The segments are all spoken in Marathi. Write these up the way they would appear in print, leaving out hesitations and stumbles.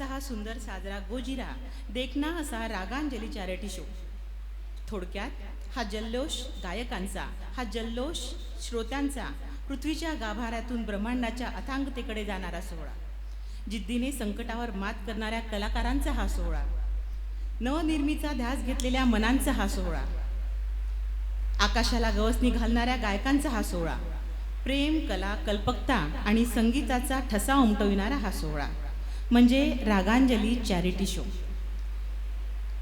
आजचा हा सुंदर साजरा गोजिरा देखना असा रागांजली चॅरिटी शो. थोडक्यात हा जल्लोष गायकांचा, हा जल्लोष श्रोत्यांचा, पृथ्वीच्या गाभाऱ्यातून ब्रह्मांडाच्या अथांगतेकडे जाणारा सोहळा, जिद्दीने संकटावर मात करणाऱ्या कलाकारांचा हा सोहळा, नवनिर्मितीचा ध्यास घेतलेल्या मनांचा हा सोहळा, आकाशाला गवसणी घालणाऱ्या गायकांचा हा सोहळा, प्रेम, कला, कल्पकता आणि संगीताचा ठसा उमटविणारा हा सोहळा म्हणजे रागांजली चॅरिटी शो.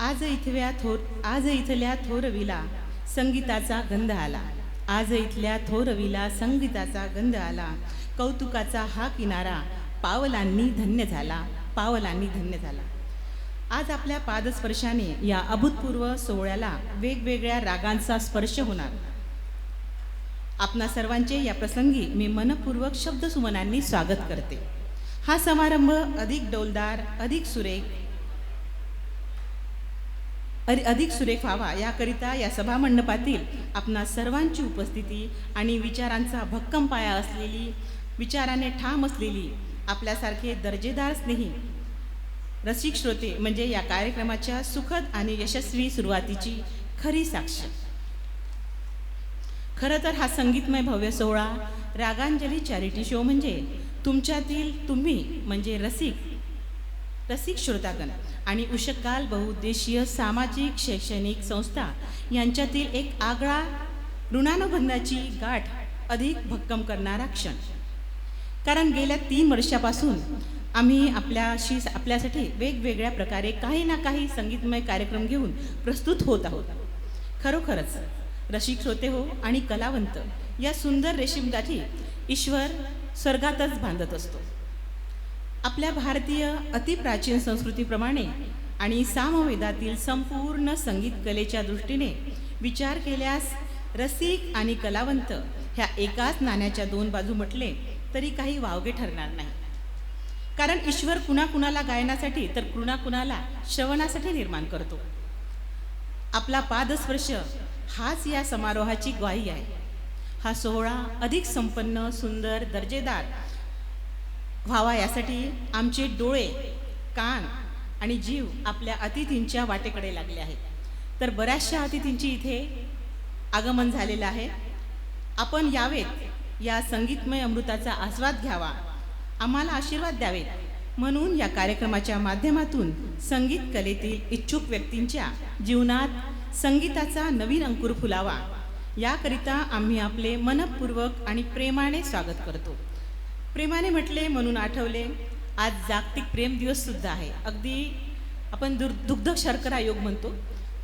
आज इथल्या थोरवीला संगीताचा गंध आला, आज इथल्या थोरवीला संगीताचा गंध आला, कौतुकाचा हा किनारा पावलांनी धन्य झाला, पावलांनी धन्य झाला. आज आपल्या पादस्पर्शाने या अभूतपूर्व सोहळ्याला वेगवेगळ्या रागांचा स्पर्श होणार. आपणा सर्वांचे या प्रसंगी मी मनपूर्वक शब्दसुमनांनी स्वागत करते. हा समारंभ अधिक डौलदार, अधिक सुरेख व्हावा याकरिता या सभामंडपातील आपणा सर्वांची उपस्थिती आणि विचारांचा भक्कम पाया असलेली, विचाराने ठाम असलेली, आपल्यासारखे दर्जेदार स्नेही रसिक श्रोते म्हणजे या कार्यक्रमाच्या सुखद आणि यशस्वी सुरुवातीची खरी साक्ष. खरं तर हा संगीतमय भव्य सोहळा रागांजली चॅरिटी शो म्हणजे तुमच्यातील तुम्ही म्हणजे रसिक श्रोतागण आणि उषकाल बहुउद्देशीय सामाजिक शैक्षणिक संस्था यांच्यातील एक आगळा ऋणानुबंधाची गाठ अधिक भक्कम करणारा क्षण. कारण गेल्या 3 वर्षापासून आम्ही आपल्यासाठी वेगवेगळ्या प्रकारे काही ना काही संगीतमय कार्यक्रम घेऊन प्रस्तुत होत आहोत. खरोखरच रसिक श्रोते हो आणि कलावंत या सुंदर रेशीमगाठी ईश्वर स्वर्गातच बांधत असतो. आपल्या भारतीय अतिप्राचीन संस्कृतीप्रमाणे आणि सामवेदातील संपूर्ण संगीत कलेच्या दृष्टीने विचार केल्यास रसिक आणि कलावंत ह्या एकाच नाण्याच्या 2 बाजू म्हटले तरी काही वावगे ठरणार नाही. कारण ईश्वर कुणाकुणाला गायनासाठी तर कुणाकुणाला श्रवणासाठी निर्माण करतो. आपला पादस्पर्श हाच या समारोहाची ग्वाही आहे. हा सोहळा अधिक संपन्न, सुंदर, दर्जेदार व्हावा यासाठी आमचे डोळे, कान आणि जीव आपल्या अतिथींच्या वाटेकडे लागले आहेत. तर बऱ्याचशा अतिथींची इथे आगमन झालेलं आहे. आपण यावेत, या संगीतमय अमृताचा आस्वाद घ्यावा, आम्हाला आशीर्वाद द्यावेत म्हणून या कार्यक्रमाच्या माध्यमातून संगीत कलेतील इच्छुक व्यक्तींच्या जीवनात संगीताचा नवीन अंकुर फुलावा याकरिता आम्ही आपले मनपूर्वक आणि प्रेमाने स्वागत करतो. प्रेमाने म्हटले म्हणून आठवले, आज जागतिक प्रेम दिवस सुद्धा आहे. अगदी आपण दुग्ध शर्करा योग म्हणतो.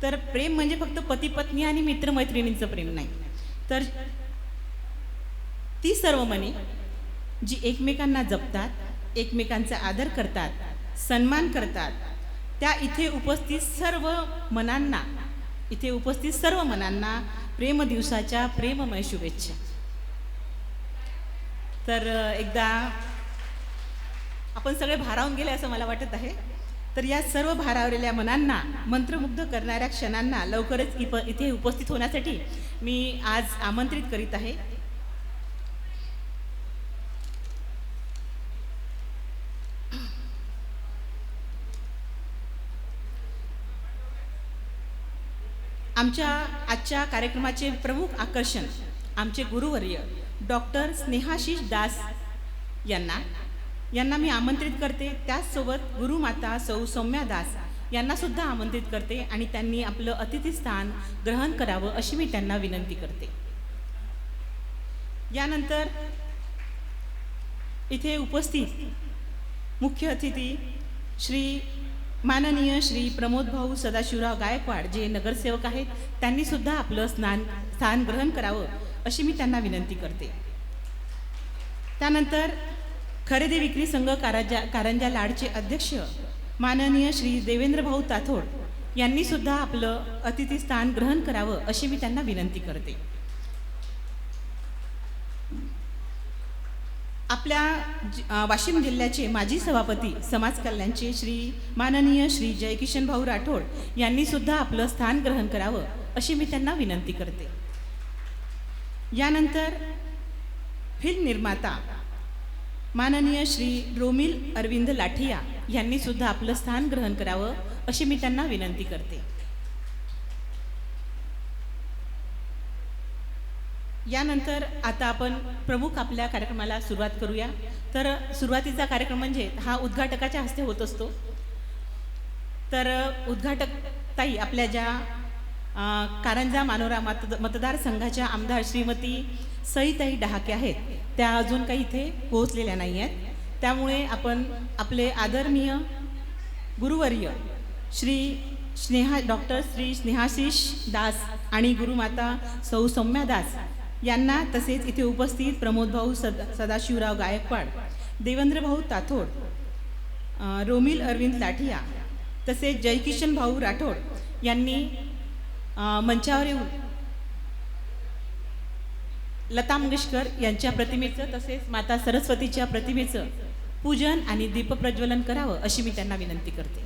तर प्रेम म्हणजे फक्त पती पत्नी आणि मित्रमैत्रिणींचं प्रेम नाही, तर ती सर्व मने जी एकमेकांना जपतात, एकमेकांचा आदर करतात, सन्मान करतात, त्या इथे उपस्थित सर्व मनांना प्रेम दिवसाच्या प्रेममय शुभेच्छा. तर एकदा आपण सगळे भारावून गेले असं मला वाटत आहे. तर या सर्व भारावलेल्या मनांना मंत्रमुग्ध करणाऱ्या क्षणांना लवकरच इथे उपस्थित होण्यासाठी मी आज आमंत्रित करीत आहे. आमच्या आजच्या कार्यक्रमाचे प्रमुख आकर्षण आमचे गुरुवर्य डॉक्टर स्नेहाशीष दास यांना मी आमंत्रित करते. त्याचसोबत गुरुमाता सौ सौम्या दास यांना सुद्धा आमंत्रित करते आणि त्यांनी आपलं अतिथीस्थान ग्रहण करावं अशी मी त्यांना विनंती करते. यानंतर इथे उपस्थित मुख्य अतिथी माननीय श्री प्रमोद भाऊ सदाशिवराव गायकवाड जे नगरसेवक आहेत, त्यांनी सुद्धा आपलं स्थान ग्रहण करावं अशी मी त्यांना विनंती करते. त्यानंतर खरेदी विक्री संघ कारंजा लाडचे अध्यक्ष माननीय श्री देवेंद्र भाऊ ताथोड यांनी सुद्धा आपलं अतिथीस्थान ग्रहण करावं अशी मी त्यांना विनंती करते. आपल्या वाशिम जिल्ह्याचे माजी सभापती समाज कल्याणचे माननीय श्री जयकिशन भाऊ राठोड यांनी सुद्धा आपलं स्थान ग्रहण करावं अशी मी त्यांना विनंती करते. यानंतर फिल्म निर्माता माननीय श्री रोमिल अरविंद लाठिया यांनी सुद्धा आपलं स्थान ग्रहण करावं अशी मी त्यांना विनंती करते. यानंतर आता आपण प्रमुख आपल्या कार्यक्रमाला सुरुवात करूया. तर सुरुवातीचा कार्यक्रम म्हणजे हा उद्घाटकाच्या हस्ते होत असतो. तर उद्घाटक ताई आपल्या ज्या कारंजा मानोरा मतदारसंघाच्या आमदार श्रीमती सईताई डहाके आहेत, त्या अजून काही इथे पोहोचलेल्या नाही आहेत. त्यामुळे आपण आपले आदरणीय गुरुवर्य डॉक्टर श्री स्नेहाशिष दास आणि गुरुमाता सौ सौम्या दास यांना, तसेच इथे उपस्थित प्रमोदभाऊ सदाशिवराव गायकवाड, देवेंद्रभाऊ ताथोड, रोमिल अरविंद लाठिया, तसेच जयकिशन भाऊ राठोड यांनी मंचावर येऊन लता मंगेशकर यांच्या प्रतिमेचं तसेच माता सरस्वतीच्या प्रतिमेचं पूजन आणि दीपप्रज्वलन करावं अशी मी त्यांना विनंती करते.